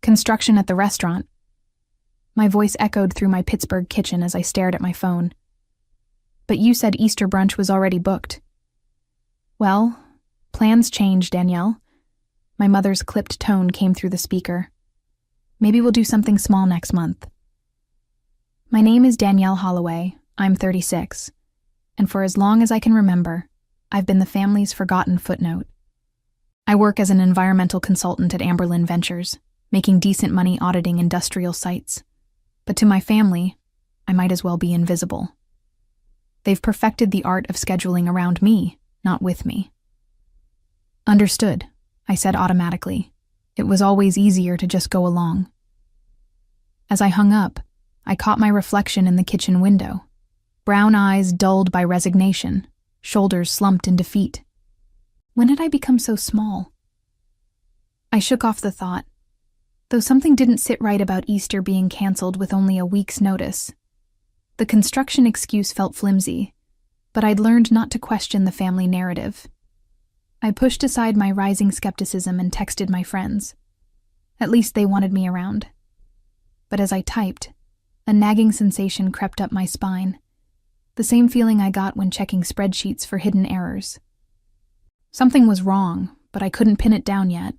Construction at the restaurant. My voice echoed through my Pittsburgh kitchen as I stared at my phone. But you said Easter brunch was already booked. Well, plans change, Danielle. My mother's clipped tone came through the speaker. Maybe we'll do something small next month. My name is Danielle Holloway. I'm 36. And for as long as I can remember, I've been the family's forgotten footnote. I work as an environmental consultant at Amberlin Ventures, making decent money auditing industrial sites. But to my family, I might as well be invisible. They've perfected the art of scheduling around me, not with me. Understood, I said automatically. It was always easier to just go along. As I hung up, I caught my reflection in the kitchen window. Brown eyes dulled by resignation, shoulders slumped in defeat. When did I become so small? I shook off the thought. Though something didn't sit right about Easter being canceled with only a week's notice. The construction excuse felt flimsy, but I'd learned not to question the family narrative. I pushed aside my rising skepticism and texted my friends. At least they wanted me around. But as I typed, a nagging sensation crept up my spine, the same feeling I got when checking spreadsheets for hidden errors. Something was wrong, but I couldn't pin it down yet.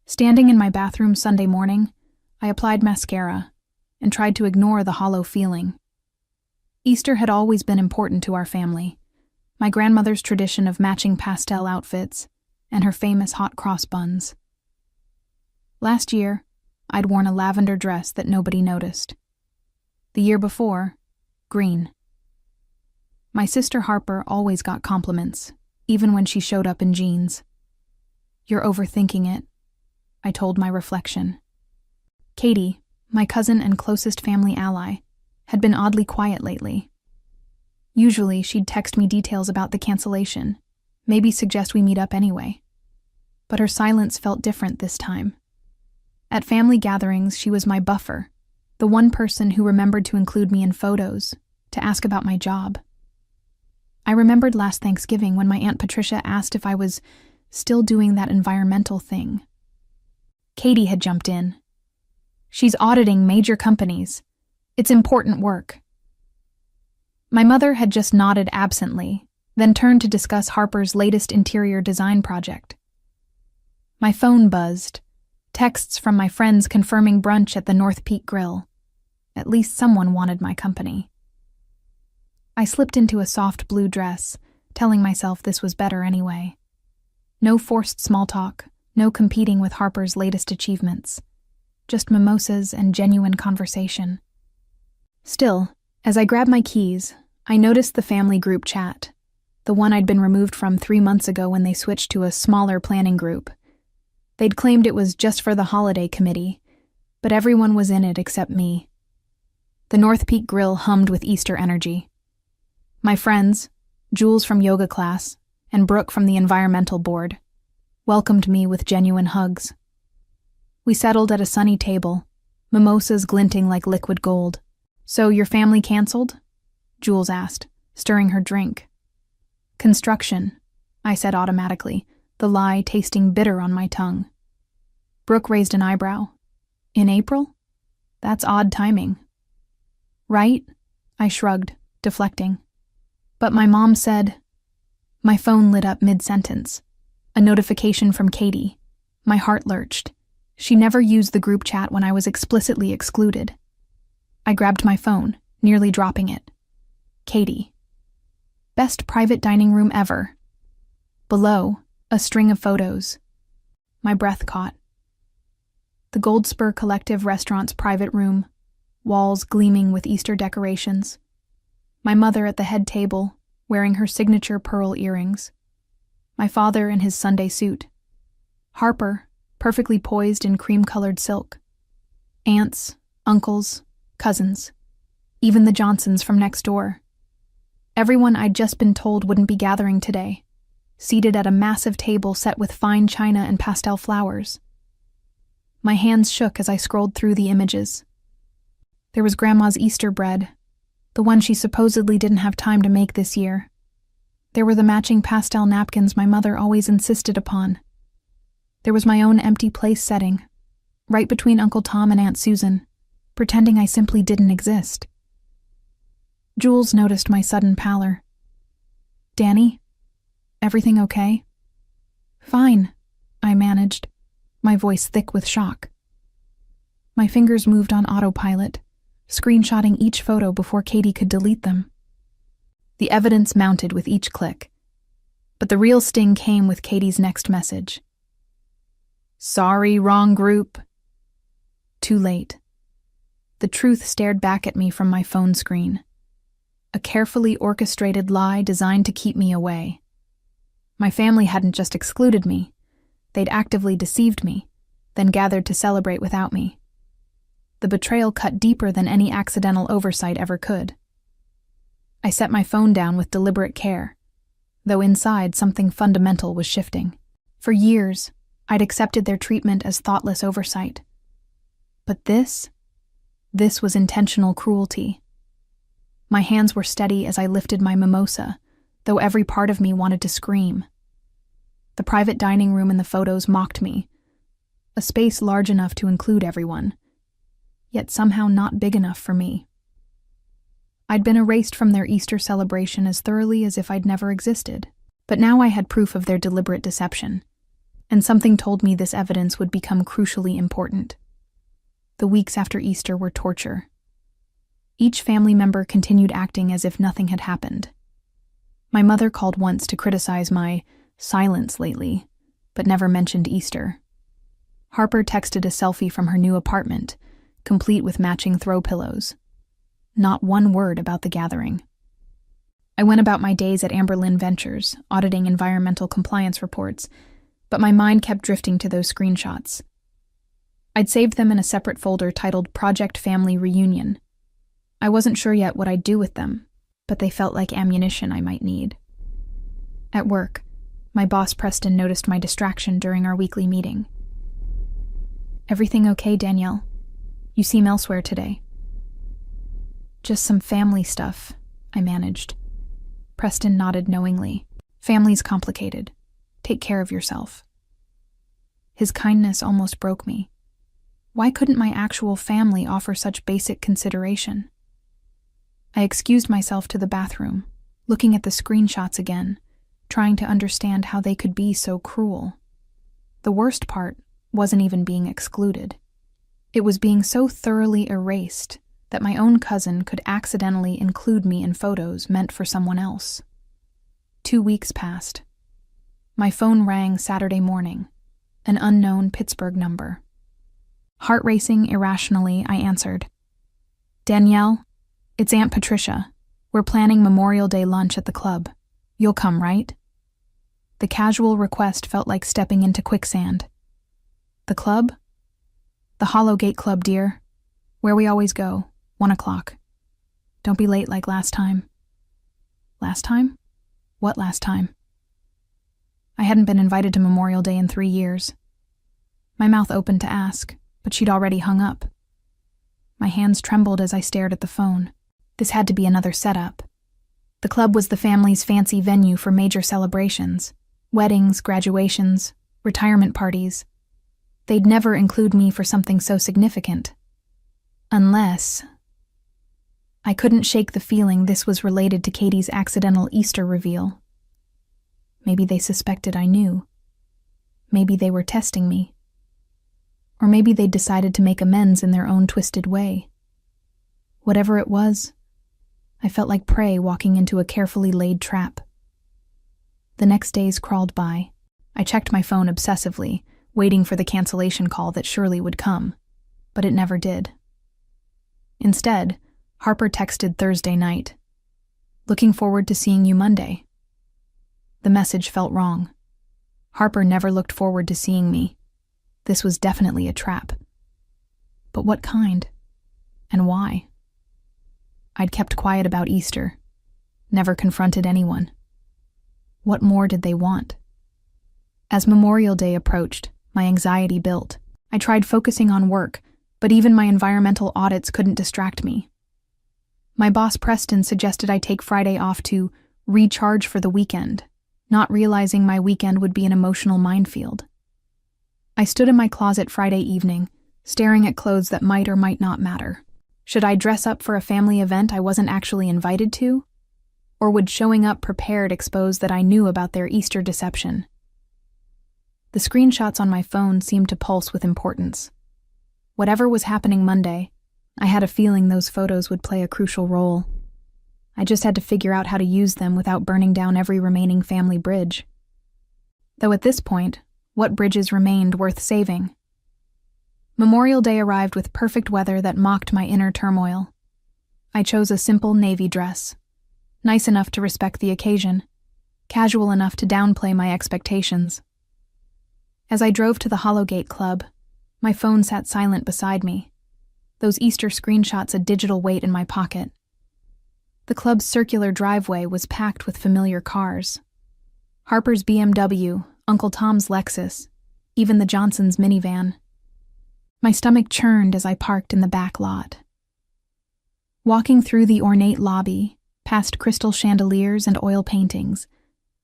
Standing in my bathroom Sunday morning, I applied mascara and tried to ignore the hollow feeling. Easter had always been important to our family. My grandmother's tradition of matching pastel outfits and her famous hot cross buns. Last year, I'd worn a lavender dress that nobody noticed. The year before, green. My sister Harper always got compliments, even when she showed up in jeans. You're overthinking it, I told my reflection. Katie, my cousin and closest family ally, had been oddly quiet lately. Usually, she'd text me details about the cancellation, maybe suggest we meet up anyway. But her silence felt different this time. At family gatherings, she was my buffer, the one person who remembered to include me in photos, to ask about my job. I remembered last Thanksgiving when my Aunt Patricia asked if I was still doing that environmental thing. Katie had jumped in. She's auditing major companies. It's important work. My mother had just nodded absently, then turned to discuss Harper's latest interior design project. My phone buzzed, texts from my friends confirming brunch at the North Peak Grill. At least someone wanted my company. I slipped into a soft blue dress, telling myself this was better anyway. No forced small talk, no competing with Harper's latest achievements. Just mimosas and genuine conversation. Still, as I grabbed my keys, I noticed the family group chat, the one I'd been removed from 3 months ago when they switched to a smaller planning group. They'd claimed it was just for the holiday committee, but everyone was in it except me. The North Peak Grill hummed with Easter energy. My friends, Jules from yoga class and Brooke from the environmental board, welcomed me with genuine hugs. We settled at a sunny table, mimosas glinting like liquid gold. So your family canceled? Jules asked, stirring her drink. Construction, I said automatically, the lie tasting bitter on my tongue. Brooke raised an eyebrow. In April? That's odd timing. Right? I shrugged, deflecting. But my mom said... My phone lit up mid-sentence. A notification from Katie. My heart lurched. She never used the group chat when I was explicitly excluded. I grabbed my phone, nearly dropping it. Katie. Best private dining room ever. Below, a string of photos. My breath caught. The Gold Spur Collective restaurant's private room, walls gleaming with Easter decorations. My mother at the head table, wearing her signature pearl earrings. My father in his Sunday suit. Harper, perfectly poised in cream-colored silk. Aunts, uncles, cousins. Even the Johnsons from next door. Everyone I'd just been told wouldn't be gathering today, seated at a massive table set with fine china and pastel flowers. My hands shook as I scrolled through the images. There was Grandma's Easter bread, the one she supposedly didn't have time to make this year. There were the matching pastel napkins my mother always insisted upon. There was my own empty place setting, right between Uncle Tom and Aunt Susan, pretending I simply didn't exist. Jules noticed my sudden pallor. "Danny, everything okay?" "Fine," I managed, my voice thick with shock. My fingers moved on autopilot, screenshotting each photo before Katie could delete them. The evidence mounted with each click, but the real sting came with Katie's next message. "Sorry, wrong group." Too late. The truth stared back at me from my phone screen. A carefully orchestrated lie designed to keep me away. My family hadn't just excluded me, they'd actively deceived me, then gathered to celebrate without me. The betrayal cut deeper than any accidental oversight ever could. I set my phone down with deliberate care, though inside something fundamental was shifting. For years, I'd accepted their treatment as thoughtless oversight. But this was intentional cruelty. My hands were steady as I lifted my mimosa, though every part of me wanted to scream. The private dining room in the photos mocked me, a space large enough to include everyone, yet somehow not big enough for me. I'd been erased from their Easter celebration as thoroughly as if I'd never existed, but now I had proof of their deliberate deception, and something told me this evidence would become crucially important. The weeks after Easter were torture. Each family member continued acting as if nothing had happened. My mother called once to criticize my silence lately, but never mentioned Easter. Harper texted a selfie from her new apartment, complete with matching throw pillows. Not one word about the gathering. I went about my days at Amberlin Ventures, auditing environmental compliance reports, but my mind kept drifting to those screenshots. I'd saved them in a separate folder titled Project Family Reunion. I wasn't sure yet what I'd do with them, but they felt like ammunition I might need. At work, my boss Preston noticed my distraction during our weekly meeting. "Everything okay, Danielle? You seem elsewhere today." "Just some family stuff," I managed. Preston nodded knowingly. "Family's complicated. Take care of yourself." His kindness almost broke me. Why couldn't my actual family offer such basic consideration? I excused myself to the bathroom, looking at the screenshots again, trying to understand how they could be so cruel. The worst part wasn't even being excluded. It was being so thoroughly erased that my own cousin could accidentally include me in photos meant for someone else. 2 weeks passed. My phone rang Saturday morning, an unknown Pittsburgh number. Heart racing irrationally, I answered. "Danielle, it's Aunt Patricia. We're planning Memorial Day lunch at the club. You'll come, right?" The casual request felt like stepping into quicksand. "The club?" "The Hollow Gate Club, dear. Where we always go, 1 o'clock. Don't be late like last time." Last time? What last time? I hadn't been invited to Memorial Day in 3 years. My mouth opened to ask, but she'd already hung up. My hands trembled as I stared at the phone. This had to be another setup. The club was the family's fancy venue for major celebrations. Weddings, graduations, retirement parties. They'd never include me for something so significant. Unless... I couldn't shake the feeling this was related to Katie's accidental Easter reveal. Maybe they suspected I knew. Maybe they were testing me. Or maybe they'd decided to make amends in their own twisted way. Whatever it was, I felt like prey walking into a carefully laid trap. The next days crawled by. I checked my phone obsessively, waiting for the cancellation call that surely would come, but it never did. Instead, Harper texted Thursday night. "Looking forward to seeing you Monday." The message felt wrong. Harper never looked forward to seeing me. This was definitely a trap. But what kind? And why? I'd kept quiet about Easter, never confronted anyone. What more did they want? As Memorial Day approached, my anxiety built. I tried focusing on work, but even my environmental audits couldn't distract me. My boss Preston suggested I take Friday off to recharge for the weekend, not realizing my weekend would be an emotional minefield. I stood in my closet Friday evening, staring at clothes that might or might not matter. Should I dress up for a family event I wasn't actually invited to? Or would showing up prepared expose that I knew about their Easter deception? The screenshots on my phone seemed to pulse with importance. Whatever was happening Monday, I had a feeling those photos would play a crucial role. I just had to figure out how to use them without burning down every remaining family bridge. Though at this point, what bridges remained worth saving? Memorial Day arrived with perfect weather that mocked my inner turmoil. I chose a simple navy dress, nice enough to respect the occasion, casual enough to downplay my expectations. As I drove to the Hollowgate Club, my phone sat silent beside me, those Easter screenshots a digital weight in my pocket. The club's circular driveway was packed with familiar cars. Harper's BMW, Uncle Tom's Lexus, even the Johnsons' minivan. My stomach churned as I parked in the back lot. Walking through the ornate lobby, past crystal chandeliers and oil paintings,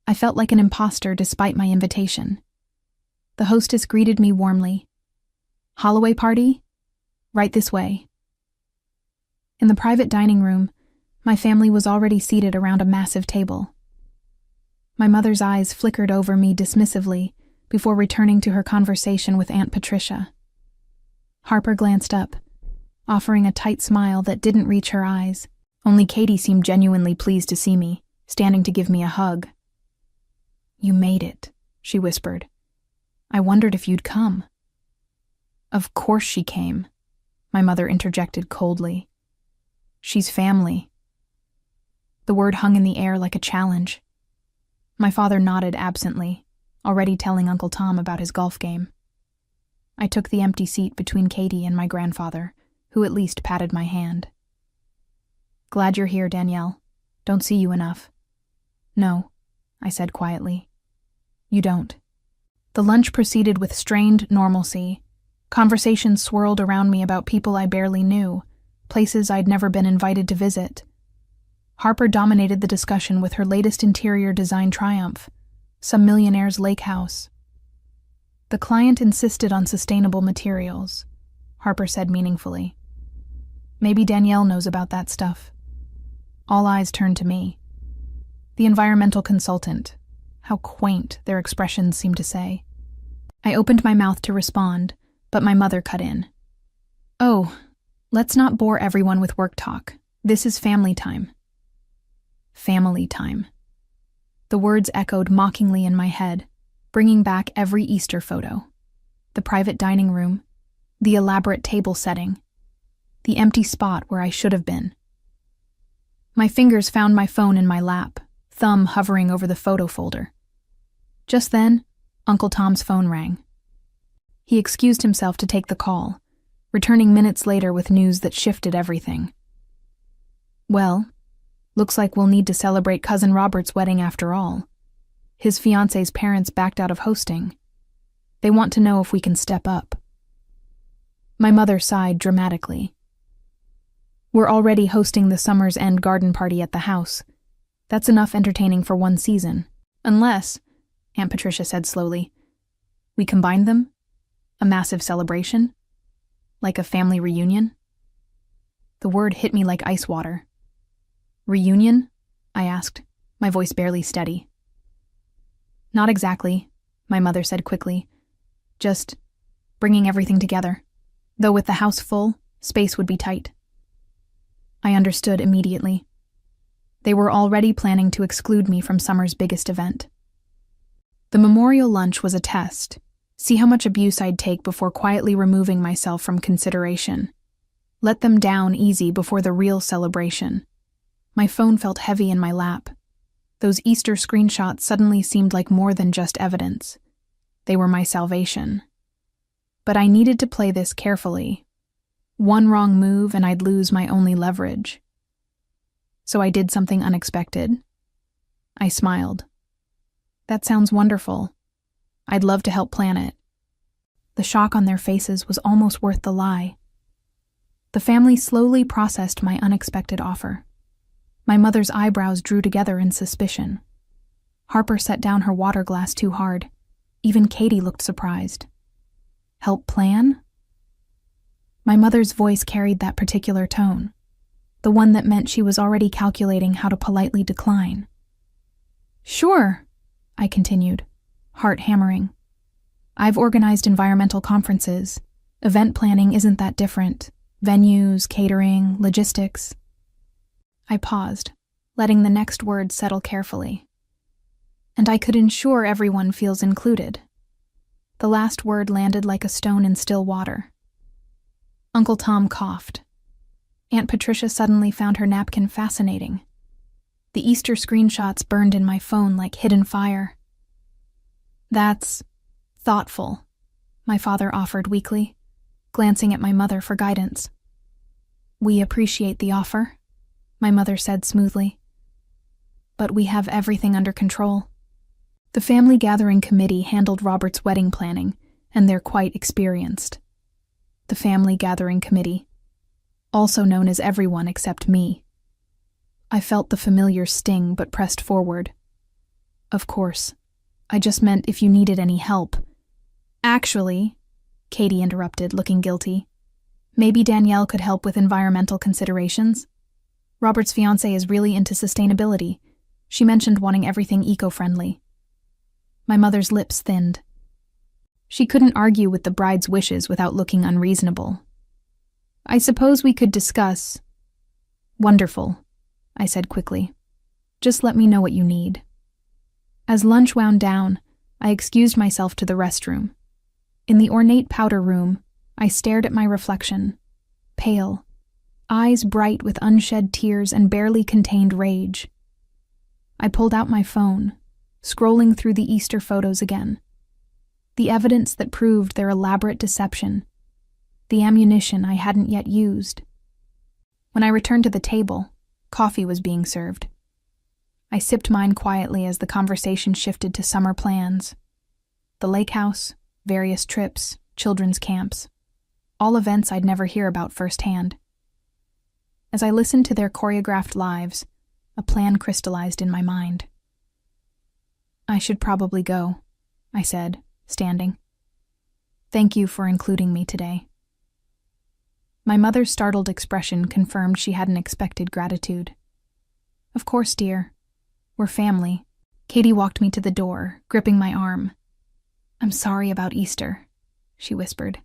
I felt like an imposter despite my invitation. The hostess greeted me warmly. "Holloway party? Right this way." In the private dining room, my family was already seated around a massive table. My mother's eyes flickered over me dismissively before returning to her conversation with Aunt Patricia. Harper glanced up, offering a tight smile that didn't reach her eyes. Only Katie seemed genuinely pleased to see me, standing to give me a hug. "You made it," she whispered. "I wondered if you'd come." "Of course she came," my mother interjected coldly. "She's family." The word hung in the air like a challenge. My father nodded absently, already telling Uncle Tom about his golf game. I took the empty seat between Katie and my grandfather, who at least patted my hand. "Glad you're here, Danielle. Don't see you enough." "No," I said quietly. "You don't." The lunch proceeded with strained normalcy. Conversations swirled around me about people I barely knew, places I'd never been invited to visit. Harper dominated the discussion with her latest interior design triumph, some millionaire's lake house. "The client insisted on sustainable materials," Harper said meaningfully. "Maybe Danielle knows about that stuff." All eyes turned to me. The environmental consultant. How quaint, their expressions seemed to say. I opened my mouth to respond, but my mother cut in. "Oh, let's not bore everyone with work talk. This is family time." Family time. The words echoed mockingly in my head, bringing back every Easter photo. The private dining room, the elaborate table setting, the empty spot where I should have been. My fingers found my phone in my lap, thumb hovering over the photo folder. Just then, Uncle Tom's phone rang. He excused himself to take the call, returning minutes later with news that shifted everything. "Well, looks like we'll need to celebrate Cousin Robert's wedding after all. His fiancé's parents backed out of hosting. They want to know if we can step up." My mother sighed dramatically. "We're already hosting the summer's end garden party at the house. That's enough entertaining for one season. Unless," Aunt Patricia said slowly, "we combine them? A massive celebration? Like a family reunion?" The word hit me like ice water. "Reunion?" I asked, my voice barely steady. "Not exactly," my mother said quickly. "Just bringing everything together. Though with the house full, space would be tight." I understood immediately. They were already planning to exclude me from summer's biggest event. The memorial lunch was a test. See how much abuse I'd take before quietly removing myself from consideration. Let them down easy before the real celebration. My phone felt heavy in my lap. Those Easter screenshots suddenly seemed like more than just evidence. They were my salvation. But I needed to play this carefully. One wrong move and I'd lose my only leverage. So I did something unexpected. I smiled. "That sounds wonderful. I'd love to help plan it." The shock on their faces was almost worth the lie. The family slowly processed my unexpected offer. My mother's eyebrows drew together in suspicion. Harper set down her water glass too hard. Even Katie looked surprised. "Help plan?" My mother's voice carried that particular tone, the one that meant she was already calculating how to politely decline. "Sure," I continued, heart hammering. "I've organized environmental conferences. Event planning isn't that different. Venues, catering, logistics." I paused, letting the next word settle carefully. "And I could ensure everyone feels included." The last word landed like a stone in still water. Uncle Tom coughed. Aunt Patricia suddenly found her napkin fascinating. The Easter screenshots burned in my phone like hidden fire. "That's thoughtful," my father offered weakly, glancing at my mother for guidance. "We appreciate the offer," my mother said smoothly. "But we have everything under control." The family gathering committee handled Robert's wedding planning, and they're quite experienced. The family gathering committee, also known as everyone except me. I felt the familiar sting but pressed forward. "Of course. I just meant if you needed any help." "Actually," Katie interrupted, looking guilty, "maybe Danielle could help with environmental considerations. Robert's fiancé is really into sustainability. She mentioned wanting everything eco-friendly." My mother's lips thinned. She couldn't argue with the bride's wishes without looking unreasonable. "I suppose we could discuss." "Wonderful," I said quickly. "Just let me know what you need." As lunch wound down, I excused myself to the restroom. In the ornate powder room, I stared at my reflection, pale, eyes bright with unshed tears and barely contained rage. I pulled out my phone, scrolling through the Easter photos again. The evidence that proved their elaborate deception, the ammunition I hadn't yet used. When I returned to the table, coffee was being served. I sipped mine quietly as the conversation shifted to summer plans. The lake house, various trips, children's camps, all events I'd never hear about firsthand. As I listened to their choreographed lives, a plan crystallized in my mind. "I should probably go," I said, standing. "Thank you for including me today." My mother's startled expression confirmed she hadn't expected gratitude. "Of course, dear. We're family." Katie walked me to the door, gripping my arm. "I'm sorry about Easter," she whispered.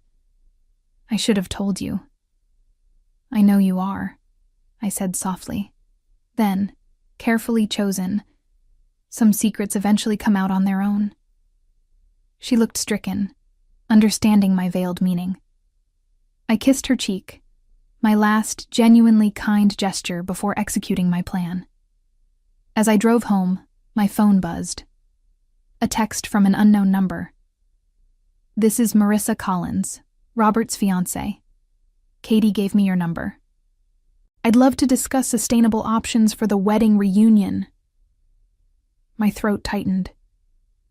"I should have told you." "I know you are," I said softly. Then, carefully chosen, "Some secrets eventually come out on their own." She looked stricken, understanding my veiled meaning. I kissed her cheek, my last genuinely kind gesture before executing my plan. As I drove home, my phone buzzed. A text from an unknown number. "This is Marissa Collins, Robert's fiancée. Katie gave me your number. I'd love to discuss sustainable options for the wedding reunion." My throat tightened.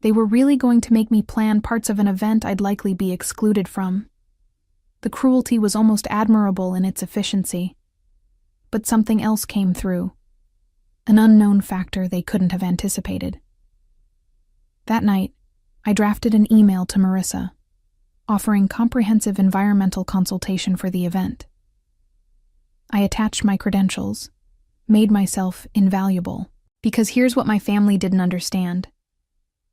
They were really going to make me plan parts of an event I'd likely be excluded from. The cruelty was almost admirable in its efficiency. But something else came through. An unknown factor they couldn't have anticipated. That night, I drafted an email to Marissa, offering comprehensive environmental consultation for the event. I attached my credentials, made myself invaluable, because here's what my family didn't understand.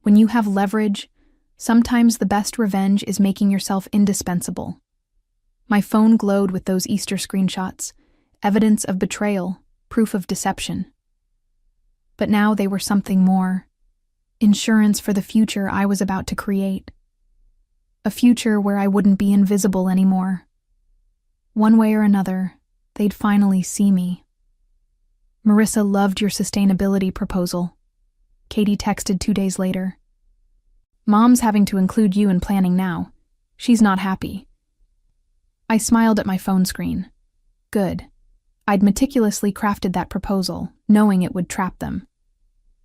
When you have leverage, sometimes the best revenge is making yourself indispensable. My phone glowed with those Easter screenshots, evidence of betrayal, proof of deception. But now they were something more. Insurance for the future I was about to create. A future where I wouldn't be invisible anymore. One way or another, they'd finally see me. "Marissa loved your sustainability proposal," Katie texted 2 days later. "Mom's having to include you in planning now. She's not happy." I smiled at my phone screen. Good. I'd meticulously crafted that proposal, knowing it would trap them.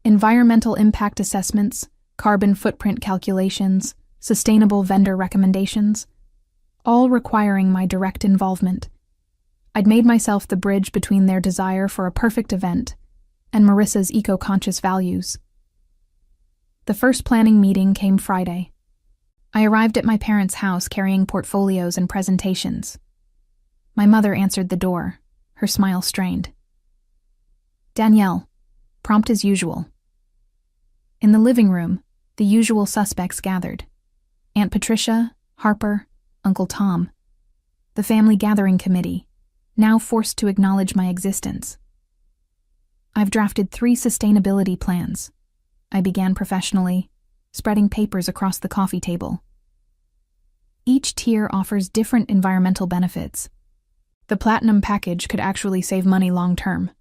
Environmental impact assessments, carbon footprint calculations, sustainable vendor recommendations, all requiring my direct involvement. I'd made myself the bridge between their desire for a perfect event and Marissa's eco-conscious values. The first planning meeting came Friday. I arrived at my parents' house carrying portfolios and presentations. My mother answered the door, her smile strained. "Danielle," prompt as usual. In the living room, the usual suspects gathered. Aunt Patricia, Harper, Uncle Tom. The family gathering committee, now forced to acknowledge my existence. "I've drafted 3 sustainability plans," I began professionally, spreading papers across the coffee table. "Each tier offers different environmental benefits. The platinum package could actually save money long-term."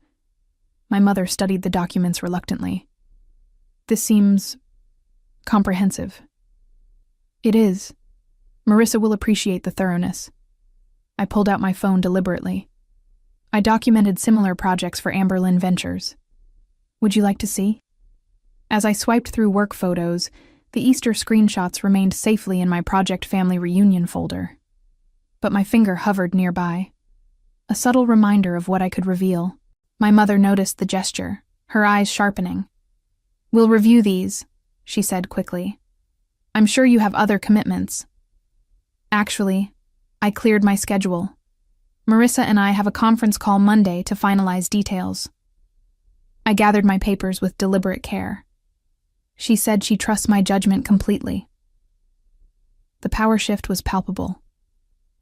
My mother studied the documents reluctantly. "This seems comprehensive." "It is. Marissa will appreciate the thoroughness." I pulled out my phone deliberately. I documented similar projects for Amberlin Ventures. "Would you like to see?" As I swiped through work photos, the Easter screenshots remained safely in my Project Family Reunion folder. But my finger hovered nearby. A subtle reminder of what I could reveal. My mother noticed the gesture, her eyes sharpening. "We'll review these," she said quickly. "I'm sure you have other commitments." Actually, I cleared my schedule. Marissa and I have a conference call Monday to finalize details. I gathered my papers with deliberate care. She said she trusts my judgment completely. The power shift was palpable.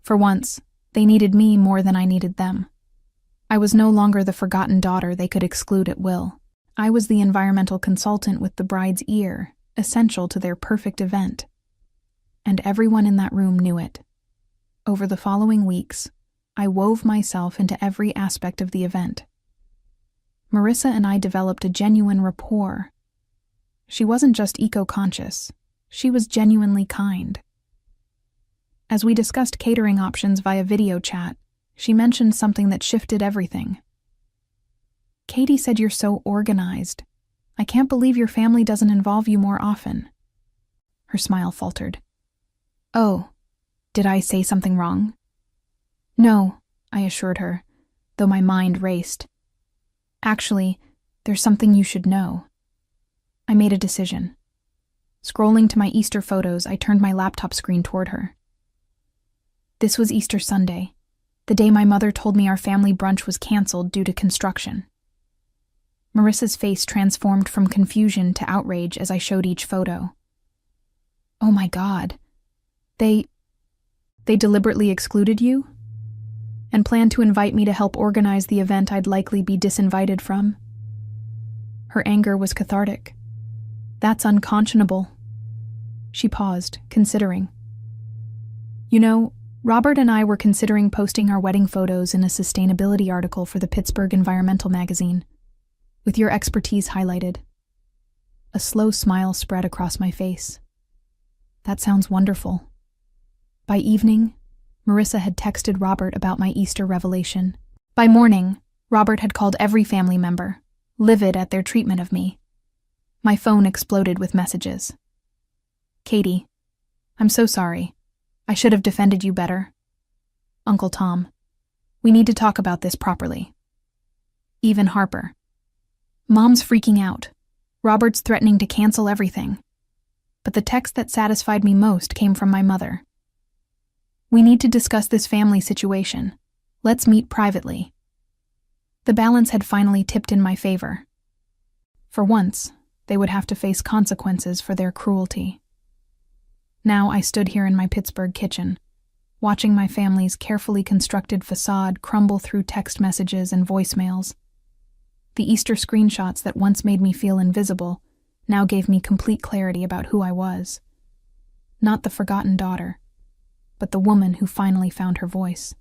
For once, they needed me more than I needed them. I was no longer the forgotten daughter they could exclude at will. I was the environmental consultant with the bride's ear, essential to their perfect event. And everyone in that room knew it. Over the following weeks, I wove myself into every aspect of the event. Marissa and I developed a genuine rapport. She wasn't just eco-conscious, she was genuinely kind. As we discussed catering options via video chat, she mentioned something that shifted everything. "Katie said you're so organized. I can't believe your family doesn't involve you more often." Her smile faltered. "Oh, did I say something wrong?" "No," I assured her, though my mind raced. "Actually, there's something you should know." I made a decision. Scrolling to my Easter photos, I turned my laptop screen toward her. This was Easter Sunday, the day my mother told me our family brunch was canceled due to construction. Marissa's face transformed from confusion to outrage as I showed each photo. "Oh my God. They deliberately excluded you? And planned to invite me to help organize the event I'd likely be disinvited from?" Her anger was cathartic. "That's unconscionable." She paused, considering. "You know, Robert and I were considering posting our wedding photos in a sustainability article for the Pittsburgh Environmental magazine, with your expertise highlighted." A slow smile spread across my face. "That sounds wonderful." By evening, Marissa had texted Robert about my Easter revelation. By morning, Robert had called every family member, livid at their treatment of me. My phone exploded with messages. "Katie, I'm so sorry. I should have defended you better." Uncle Tom, "We need to talk about this properly." Even Harper, "Mom's freaking out. Robert's threatening to cancel everything." But the text that satisfied me most came from my mother. "We need to discuss this family situation. Let's meet privately." The balance had finally tipped in my favor. For once, they would have to face consequences for their cruelty. Now I stood here in my Pittsburgh kitchen, watching my family's carefully constructed facade crumble through text messages and voicemails. The Easter screenshots that once made me feel invisible now gave me complete clarity about who I was. Not the forgotten daughter, but the woman who finally found her voice.